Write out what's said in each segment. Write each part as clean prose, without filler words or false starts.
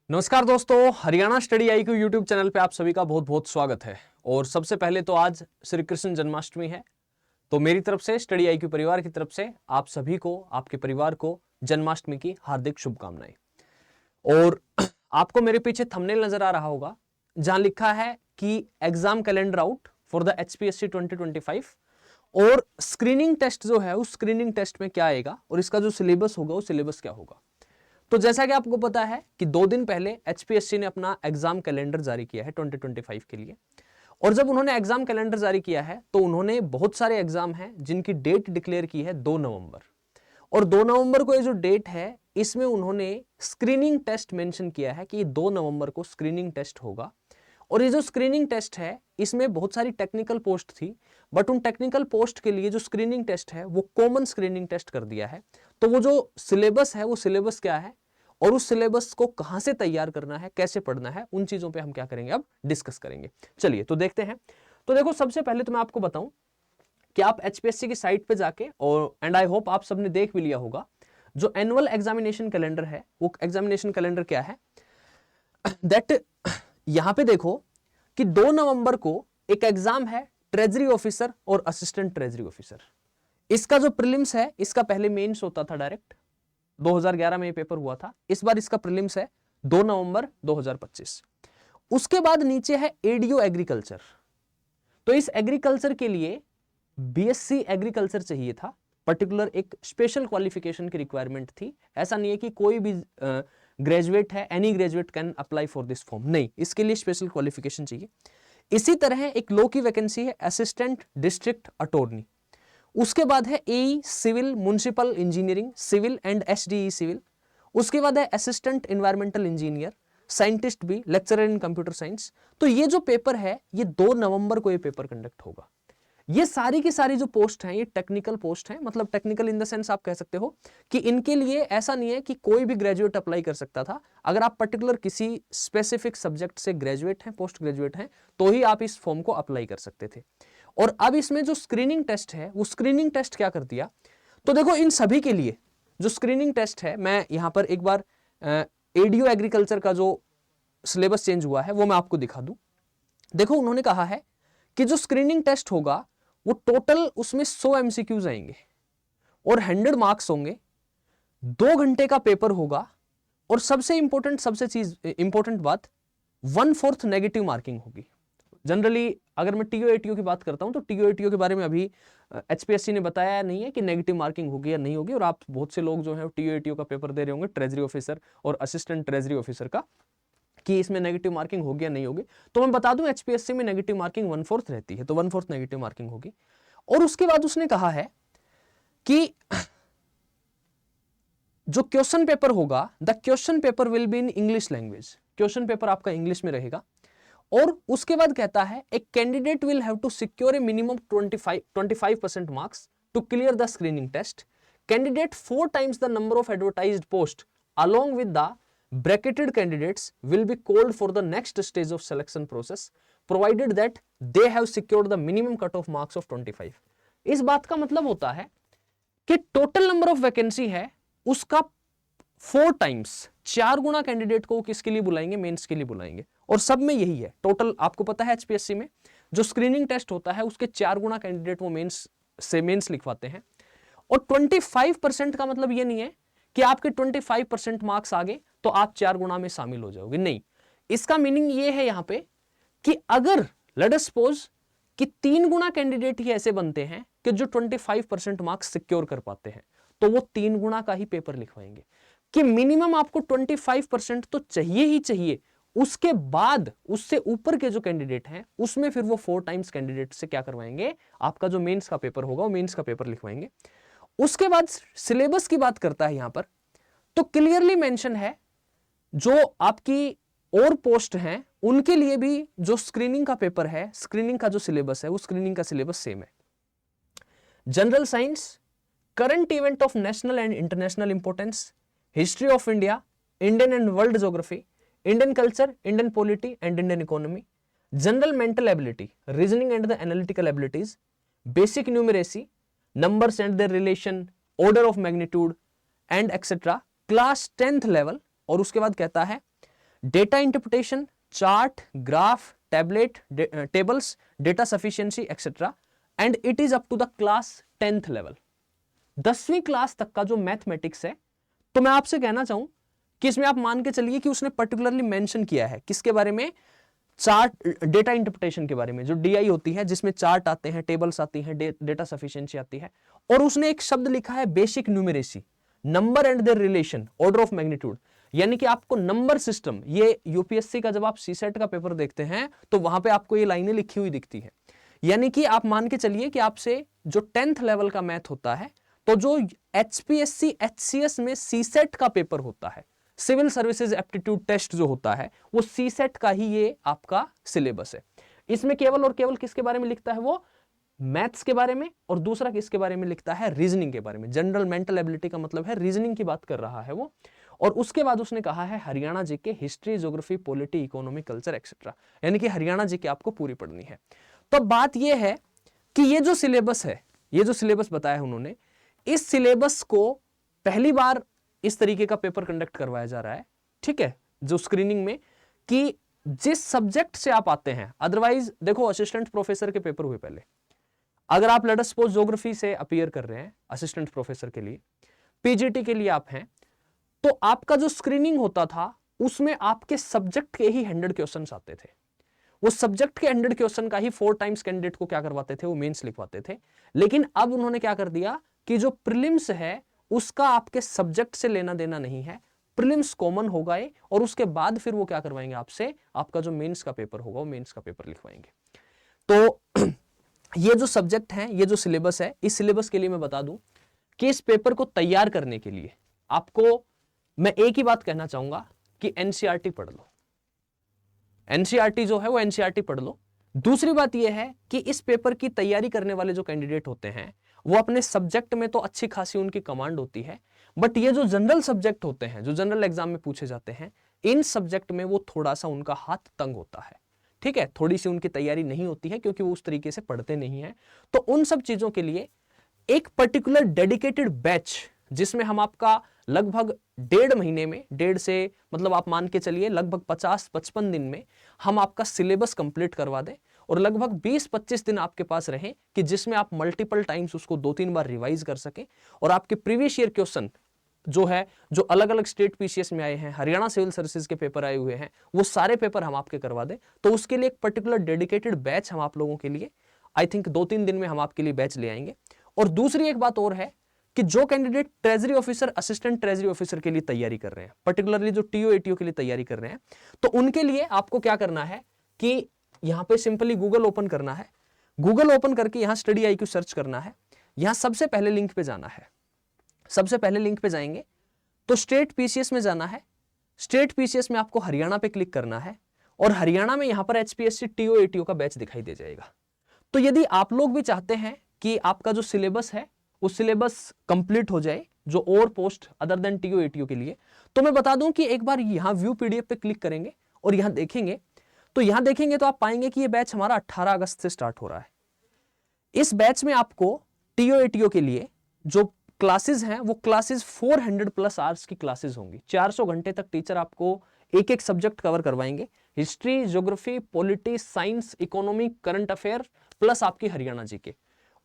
नमस्कार दोस्तों, Haryana study IQ YouTube channel पे आप सभी का बहुत बहुत स्वागत है। और सबसे पहले तो आज श्री कृष्ण जन्माष्टमी है, तो मेरी तरफ से, स्टडी आईक्यू परिवार की तरफ से आप सभी को, आपके परिवार को जन्माष्टमी की हार्दिक शुभकामनाएं। और आपको मेरे पीछे थंबनेल नजर आ रहा होगा जहां लिखा है कि exam calendar out for the HPSC 2025 और स्क्रीनिंग टेस्ट जो है उस स्क्रीनिंग टेस्ट में क्या आएगा और इसका जो सिलेबस होगा वो सिलेबस क्या होगा। तो जैसा कि आपको पता है कि 2 दिन पहले HPSC ने अपना एग्जाम कैलेंडर जारी किया है 2025 के लिए। और जब उन्होंने एग्जाम कैलेंडर जारी किया है तो उन्होंने बहुत सारे एग्जाम हैं जिनकी डेट डिक्लेयर की है 2 नवंबर। और 2 नवंबर को ये जो डेट है इसमें उन्होंने स्क्रीनिंग टेस्ट मेंशन किया है कि 2 नवंबर को स्क्रीनिंग टेस्ट होगा। और ये जो स्क्रीनिंग टेस्ट है इसमें बहुत सारी टेक्निकल पोस्ट थी, बट उन टेक्निकल पोस्ट के लिए जो स्क्रीनिंग टेस्ट है वो कॉमन स्क्रीनिंग टेस्ट कर दिया है। तो वो जो सिलेबस है वो सिलेबस क्या है और उस सिलेबस को कहां से तैयार करना है, कैसे पढ़ना है, उन चीजों पे हम क्या करेंगे, अब डिस्कस करेंगे। चलिए तो देखते हैं। तो देखो, सबसे पहले तो मैं आपको बताऊं कि आप HPSC की साइट पे जाके, और एंड आई होप आप सबने देख भी लिया होगा, जो एनुअल एग्जामिनेशन कैलेंडर है वो एग्जामिनेशन कैलेंडर क्या है दैट यहां पे देखो कि 2 नवंबर को एक एग्जाम है ट्रेजरी ऑफिसर और असिस्टेंट ट्रेजरी ऑफिसर। इसका जो प्रीलिम्स है इसका पहले मेंस होता था डायरेक्ट, 2011 में ये पेपर हुआ था। इस बार इसका प्रीलिम्स है 2 नवंबर 2025। उसके बाद नीचे है एडीओ एग्रीकल्चर। तो इस एग्रीकल्चर के लिए BSc एग्रीकल्चर चाहिए था, पर्टिकुलर एक स्पेशल क्वालिफिकेशन की रिक्वायरमेंट थी। ऐसा नहीं है कि कोई भी ग्रेजुएट है, any graduate can apply for this form, नहीं, इसके लिए स्पेशल क्वालिफिकेशन चाहिए। इसी तरह एक लो की वैकेंसी है असिस्टेंट डिस्ट्रिक्ट अटॉर्नी। उसके बाद है AE civil municipal engineering civil and SDE civil. उसके बाद है असिस्टेंट एनवायरमेंटल इंजीनियर, साइंटिस्ट भी, लेक्चरर इन कंप्यूटर साइंस। तो ये जो पेपर है ये 2 नवंबर को ये पेपर कंडक्ट होगा। ये सारी की सारी जो पोस्ट हैं ये टेक्निकल पोस्ट हैं, मतलब टेक्निकल इन द सेंस आप कह सकते हो कि इनके लिए ऐसा नहीं है कि कोई भी ग्रेजुएट अप्लाई कर सकता था। अगर आप पर्टिकुलर किसी स्पेसिफिक सब्जेक्ट से ग्रेजुएट हैं, पोस्ट ग्रेजुएट हैं, तो ही आप इस फॉर्म को अप्लाई कर सकते थे। और अब इसमें जो स्क्रीनिंग टेस्ट है वो स्क्रीनिंग टेस्ट क्या कर दिया, तो देखो इन सभी के लिए जो स्क्रीनिंग टेस्ट है, मैं यहां पर एक बार एडीओ एग्रीकल्चर का जो सिलेबस चेंज हुआ है वो मैं आपको दिखा दूं। देखो, उन्होंने कहा है कि जो स्क्रीनिंग टेस्ट होगा वो टोटल उसमें 100 MCQs आएंगे और 100 मार्क्स होंगे। 2 घंटे का पेपर होगा और सबसे इंपॉर्टेंट बात, 1/4 नेगेटिव मार्किंग होगी। जनरली अगर मैं TOATO की बात करता हूं तो TOATO के बारे में अभी HPSC ने बताया नहीं है कि नेगेटिव मार्किंग होगी या नहीं होगी। और आप बहुत से लोग जो है TOATO का पेपर दे रहे होंगे, ट्रेजरी ऑफिसर और असिस्टेंट ट्रेजरी ऑफिसर का, कि इसमें नेगेटिव मार्किंग होगी या नहीं होगी। तो मैं बता दूं HPSC में नेगेटिव मार्किंग 1/4 रहती है, तो 1/4 नेगेटिव मार्किंग होगी। और उसके बाद उसने कहा है कि जो क्वेश्चन पेपर होगा, the question paper will be in English language. Question paper आपका इंग्लिश में रहेगा। और उसके बाद कहता है a candidate will have to secure a minimum 25% marks to clear the screening test. Candidate 4 times the number of advertised post along with the bracketed candidates will be called for the next stage of selection process provided that they have secured the minimum cutoff marks of 25। इस बात का मतलब होता है कि total number of vacancy है उसका 4 times, 4 गुना candidate को किसके लिए बुलाएंगे, मेंस के लिए बुलाएंगे। और सब में यही है टोटल। आपको पता है HPSC में जो स्क्रीनिंग टेस्ट होता है उसके 4 गुना कैंडिडेट वो मेंस से मेंस लिखवाते हैं। और 25% का मतलब ये नहीं है कि आपके 25% मार्क्स आ गए तो आप 4 गुना में शामिल हो जाओगे, नहीं। इसका मीनिंग ये है यहां पे कि अगर लेट अस सपोज कि 3 गुना कैंडिडेट ही ऐसे बनते हैं कि जो 25% मार्क्स सिक्योर कर पाते हैं, तो वो 3 गुना का ही पेपर लिखवाएंगे कि मिनिमम आपको 25% तो चाहिए ही चाहिए। उसके बाद उससे ऊपर के जो कैंडिडेट हैं उसमें फिर वो 4 times कैंडिडेट से क्या करवाएंगे, आपका जो मेंस का पेपर होगा वो मेंस का पेपर लिखवाएंगे। उसके बाद सिलेबस की बात करता है यहां पर, तो क्लियरली मेंशन है जो आपकी और पोस्ट हैं उनके लिए भी जो स्क्रीनिंग का पेपर है, स्क्रीनिंग का जो सिलेबस है वो स्क्रीनिंग का सिलेबस सेम है। General science, current event of national and international importance, history of India, Indian and world geography, Indian culture, Indian polity and Indian economy, general mental ability, reasoning and the analytical abilities, basic numeracy, numbers and their relation, order of magnitude and etc, class 10th level. और उसके बाद कहता है data interpretation, chart, graph, tablet, tables, data sufficiency etcetera, and it is up to the class 10th level. 10वीं class तक का जो mathematics है, तो मैं आपसे कहना चाहूं कि इसमें आप मान के चलिए कि उसने पर्टिकुलरली मेंशन किया है किसके बारे में, चार्ट, डेटा इंटरप्रिटेशन के बारे में, जो डीआई होती है जिसमें चार्ट आते हैं, टेबल्स आती हैं, डेटा सफिशिएंसी आती है, और उसने एक शब्द लिखा है basic numeracy, number and there relation, order of magnitude, यानी कि आपको नंबर सिस्टम, ये यूपीएससी का जब आप सीसेट का पेपर देखते हैं तो वहां पे आपको ये लाइनें लिखी हुई दिखती है। यानी कि आप मान के चलिए कि आपसे जो 10th लेवल का मैथ होता है, तो जो एचपीएससी एचसीएस में सीसेट का पेपर होता है, सिविल सर्विसेज एप्टीट्यूड टेस्ट जो होता है, वो सीसेट का ही ये आपका सिलेबस है। इसमें केवल और केवल किसके बारे में लिखता है, वो मैथ्स के बारे में, और दूसरा किसके बारे में लिखता है, रीजनिंग के बारे में। जनरल मेंटल एबिलिटी का मतलब है रीजनिंग की बात कर रहा है वो। और उसके बाद उसने कहा है Haryana GK, history, geography, polity, economy, culture etcetera, यानी कि हरियाणा जीके आपको पूरी पढ़नी है। तो बात यह है कि ये जो सिलेबस है, ये जो सिलेबस बताया है उन्होंने, इस सिलेबस को पहली बार इस तरीके का पेपर कंडक्ट करवाया जा रहा है, ठीक है, जो स्क्रीनिंग में, कि जिस सब्जेक्ट से आप आते हैं, अदरवाइज देखो असिस्टेंट प्रोफेसर के पेपर हुए पहले, अगर आप लेट अस सपोज ज्योग्राफी से अपीयर कर रहे हैं असिस्टेंट प्रोफेसर के लिए, पीजीटी के लिए आप हैं, तो आपका जो स्क्रीनिंग होता था उसमें आपके सब्जेक्ट के ही 100 क्वेश्चंस आते थे। वो सब्जेक्ट के 100 क्वेश्चन का ही 4 टाइम्स कैंडिडेट को क्या करवाते थे, वो मेंस लिखवाते थे। लेकिन अब उन्होंने क्या कर दिया कि जो प्रीलिम्स है उसका आपके सब्जेक्ट से लेना देना नहीं है, प्रीलिम्स कॉमन होगा और उसके बाद फिर वो क्या करवाएंगे आपसे, आपका जो मेंस का पेपर होगा वो मेंस का पेपर लिखवाएंगे। तो ये जो सब्जेक्ट है, ये जो सिलेबस है, इस सिलेबस के लिए मैं बता दूं कि इस पेपर को तैयार करने के लिए आपको मैं एक ही बात कहना चाहूंगा कि एनसीईआरटी पढ़ लो। एनसीईआरटी जो है वो एनसीईआरटी पढ़ लो। दूसरी बात यह है कि इस पेपर की तैयारी करने वाले जो कैंडिडेट होते हैं वो अपने सब्जेक्ट में तो अच्छी खासी उनकी कमांड होती है, बट ये जो जनरल सब्जेक्ट होते हैं, जो जनरल एग्जाम में पूछे जाते हैं, इन सब्जेक्ट में वो थोड़ा सा उनका हाथ तंग होता है, ठीक है, थोड़ी सी उनकी तैयारी नहीं होती है क्योंकि वो उस तरीके से पढ़ते नहीं है। तो उन सब चीजों के लिए एक पर्टिकुलर डेडिकेटेड बैच, जिसमें हम आपका लगभग 1.5 महीने में, 1.5 से मतलब आप मान के चलिए लगभग 50-55 दिन में हम आपका सिलेबस कंप्लीट करवा दें, और लगभग 20-25 दिन आपके पास रहे कि जिसमें आप मल्टीपल टाइम्स उसको 2-3 बार रिवाइज कर सकें, और आपके प्रीवियस ईयर क्वेश्चन जो है, जो अलग अलग स्टेट पीसीएस में आए हैं, हरियाणा सिविल सर्विसेज के पेपर आए हुए हैं, वो सारे पेपर हम आपके करवा दें। तो उसके लिए एक पर्टिकुलर डेडिकेटेड बैच हम आप लोगों के लिए, आई थिंक 2-3 दिन में हम आपके लिए बैच ले आएंगे। और दूसरी एक बात और है कि जो candidate treasury officer, assistant treasury officer के लिए तैयारी कर रहे हैं, पर्टिकुलरली जो टीओ एटीओ के लिए तैयारी कर रहे हैं, तो उनके लिए आपको क्या करना है कि यहां पे सिंपली गूगल ओपन करना है। गूगल ओपन करके यहां स्टडी आईक्यू सर्च करना है। यहां सबसे पहले लिंक पे जाना है। सबसे पहले लिंक पे जाएंगे तो स्टेट पीसीएस में जाना है। स्टेट पीसीएस में आपको हरियाणा पे क्लिक करना है, और हरियाणा में यहां पर एचपीएससी टीओ एटीओ का बैच दिखाई दे जाएगा। तो यदि आप लोग भी चाहते हैं कि आपका जो सिलेबस है उस सिलेबस कंप्लीट हो जाए, जो और post other than TO ATO के लिए, तो मैं बता दूं कि एक बार यहां व्यू पीडीएफ पे क्लिक करेंगे और यहां देखेंगे, तो यहां देखेंगे तो आप पाएंगे कि ये बैच हमारा 18 अगस्त से स्टार्ट हो रहा है। इस बैच में आपको टीओ एटीओ के लिए जो क्लासेस हैं वो क्लासेस 400+ आवर्स की क्लासेस होंगी। 400 घंटे तक टीचर आपको एक एक सब्जेक्ट कवर करवाएंगे, history, geography, polity, science, economy, current affair, plus आपकी हरियाणा जीके।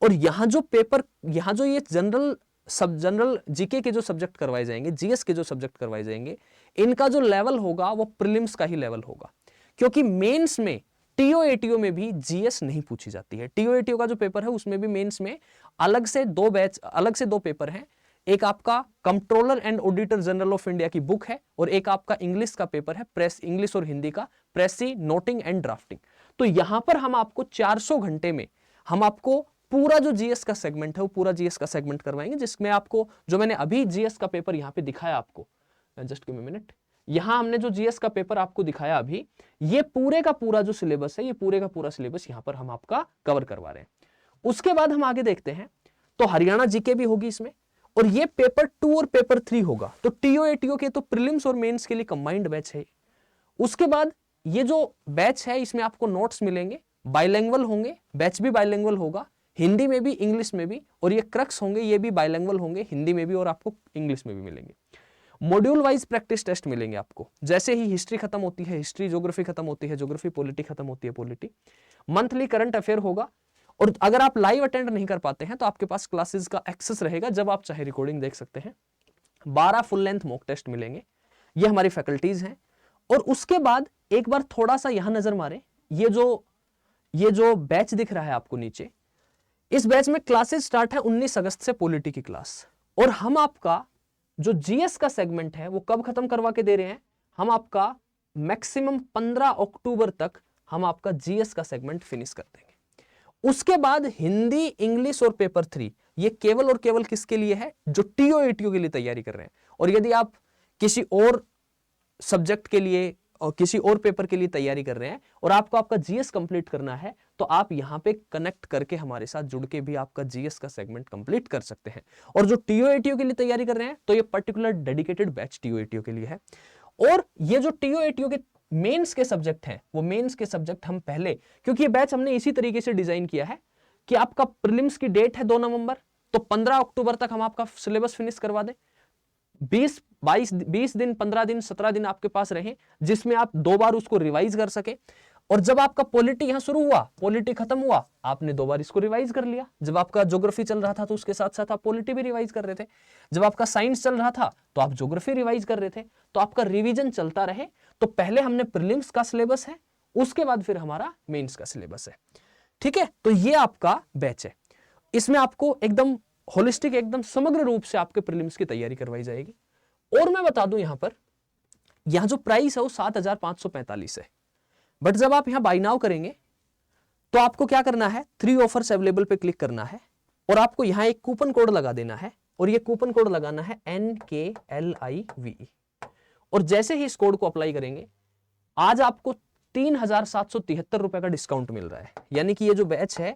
और यहां जो पेपर, यहां जो ये जनरल जीके के जो सब्जेक्ट करवाए जाएंगे, जीएस के जो सब्जेक्ट करवाए जाएंगे, इनका जो लेवल होगा वो प्रीलिम्स का ही लेवल होगा, क्योंकि मेंस में टीओ एटीओ में भी जीएस नहीं पूछी जाती है। टीओ एटीओ का जो पेपर है उसमें भी मेंस में अलग से 2 बैच, अलग से 2 पेपर हैं। एक आपका controller and auditor general of India की बुक है, और एक आपका इंग्लिश का पेपर है, प्रेस इंग्लिश और हिंदी का, प्रेसी, नोटिंग एंड ड्राफ्टिंग। तो यहां पर हम आपको 400 घंटे में हम आपको पूरा जो जीएस का सेगमेंट है वो पूरा जीएस का सेगमेंट करवाएंगे, जिसमें आपको जो मैंने अभी जीएस का पेपर यहां पे दिखाया आपको, जस्ट गिव मी मिनट, यहां हमने जो जीएस का पेपर आपको दिखाया अभी, ये पूरे का पूरा जो सिलेबस है, ये पूरे का पूरा सिलेबस यहां पर हम आपका कवर करवा रहे हैं। उसके बाद हम आगे देखते हैं, तो हरियाणा जीके भी होगी इसमें, और ये पेपर 2 और पेपर 3 होगा। तो टीओ एटीओ के तो प्रीलिम्स और मेंस के लिए कंबाइंड बैच है। उसके बाद ये जो बैच है इसमें आपको नोट्स मिलेंगे, बाइलैंग्वेल होंगे, बैच भी बाइलैंग्वेल होगा, हिंदी में भी इंग्लिश में भी, और ये क्रक्स होंगे, ये भी बाइलैंग्वेल होंगे, हिंदी में भी और आपको इंग्लिश में भी मिलेंगे। मॉड्यूल वाइज प्रैक्टिस टेस्ट मिलेंगे आपको। जैसे ही हिस्ट्री खत्म होती है हिस्ट्री, ज्योग्राफी खत्म होती है ज्योग्राफी, पॉलिटी खत्म होती है पॉलिटी, मंथली करंट अफेयर होगा। और अगर आप लाइव अटेंड नहीं कर पाते हैं तो आपके पास क्लासेस का एक्सेस रहेगा, जब आप चाहे रिकॉर्डिंग देख सकते हैं। 12 फुल लेंथ मॉक टेस्ट मिलेंगे, ये हमारी फैकल्टीज हैं। और उसके बाद एक बार थोड़ा सा यहां नजर मारे, ये जो बैच दिख रहा है आपको नीचे, इस बैच में क्लासेस स्टार्ट है 19 अगस्त से पॉलिटी की क्लास। और हम आपका जो जीएस का सेगमेंट है वो कब खत्म करवा के दे रहे हैं, हम आपका मैक्सिमम 15 अक्टूबर तक हम आपका जीएस का सेगमेंट फिनिश कर देंगे। उसके बाद हिंदी, इंग्लिश और पेपर 3 ये केवल और केवल किसके लिए है, जो टीओ एटीओ के लिए तैयारी कर रहे हैं। और यदि आप किसी और सब्जेक्ट के लिए और किसी और पेपर के लिए तैयारी कर रहे हैं और आपको आपका जीएस कंप्लीट करना है, तो आप यहां पे कनेक्ट करके हमारे साथ जुड़ के भी आपका जीएस का सेगमेंट कंप्लीट कर सकते हैं। और जो टीओ एटीओ के लिए तैयारी कर रहे हैं तो ये particular dedicated batch TO ATO के लिए है। और ये जो टीओ एटीओ के मेंस के सब्जेक्ट हैं, वो मेंस के सब्जेक्ट हम पहले, क्योंकि ये बैच हमने इसी तरीके से डिजाइन किया है कि आपका प्रीलिम्स की डेट है 2 नवंबर, तो 15 अक्टूबर तक हम आपका सिलेबस फिनिश करवा दें। 20 दिन, 15 दिन, 17 दिन आपके पास रहे, जिसमें आप 2 बार उसको रिवाइज कर सके। और जब आपका पॉलिटी यहां शुरू हुआ, पॉलिटी खत्म हुआ, आपने 2 बार इसको रिवाइज कर लिया। जब आपका ज्योग्राफी चल रहा था तो उसके साथ साथ आप पॉलिटी भी रिवाइज कर रहे थे। जब आपका साइंस चल रहा था तो आप ज्योग्राफी रिवाइज कर रहे थे। तो आपका रिवीजन चलता रहे। तो पहले हमने प्रीलिम्स का सिलेबस है, उसके बाद फिर हमारा मेंस का सिलेबस है। ठीक है, तो ये आपका बैच है। इसमें आपको एकदम होलिस्टिक, एकदम समग्र रूप से आपके प्रीलिम्स की तैयारी करवाई जाएगी। और मैं बता दूं, यहां पर यहां जो प्राइस है वो 7,545 है। बट जब आप यहां बाय नाउ करेंगे तो आपको क्या करना है, 3 ऑफर्स अवेलेबल पे क्लिक करना है और आपको यहां एक कूपन कोड लगा देना है। और ये कूपन कोड लगाना है NKLIVE। और जैसे ही इस कोड को अप्लाई करेंगे, आज आपको 3,773 रुपए का डिस्काउंट मिल रहा है। यानी कि ये जो बैच है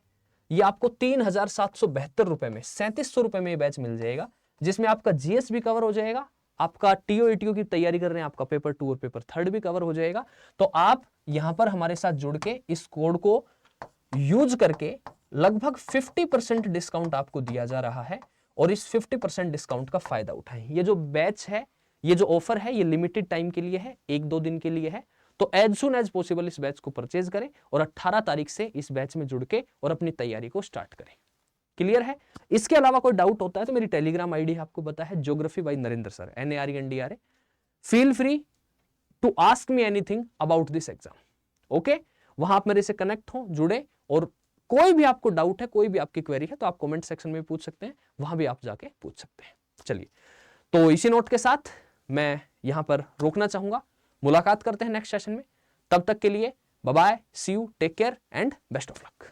ये आपको 3,772 रुपए में, 3700 रुपए में ये बैच मिल जाएगा, जिसमें आपका जीएस भी कवर हो जाएगा, आपका टीओ एटीओ की तैयारी कर रहे हैं, आपका पेपर 2 और पेपर 3 भी कवर हो जाएगा। तो आप यहां पर हमारे साथ जुड़ के इस कोड को यूज करके लगभग 50% डिस्काउंट आपको दिया जा रहा है। और इस 50% डिस्काउंट का फायदा उठाएं। ये जो बैच है, ये जो ऑफर है, ये लिमिटेड टाइम के लिए है, 1-2 दिन के लिए है। तो एज सुन एज पॉसिबल इस बैच को परचेज करें और 18 तारीख से इस बैच में जुड़ के और अपनी तैयारी को स्टार्ट करें। क्लियर है? इसके अलावा कोई डाउट होता है तो मेरी टेलीग्राम आईडी आपको पता है, geography by Narendra sir, NARENDRA। Feel free to ask me anything about this exam. Okay, वहां आप मेरे से कनेक्ट हो, जुड़े, और कोई भी आपको डाउट है, कोई भी आपकी क्वेरी है तो आप कमेंट सेक्शन में पूछ सकते हैं, वहां भी आप जाके पूछ सकते हैं। चलिए, तो इसी नोट के साथ मैं यहां पर रोकना चाहूंगा। मुलाकात करते हैं नेक्स्ट सेशन में। तब तक के लिए bye bye, see you, take care and best of luck.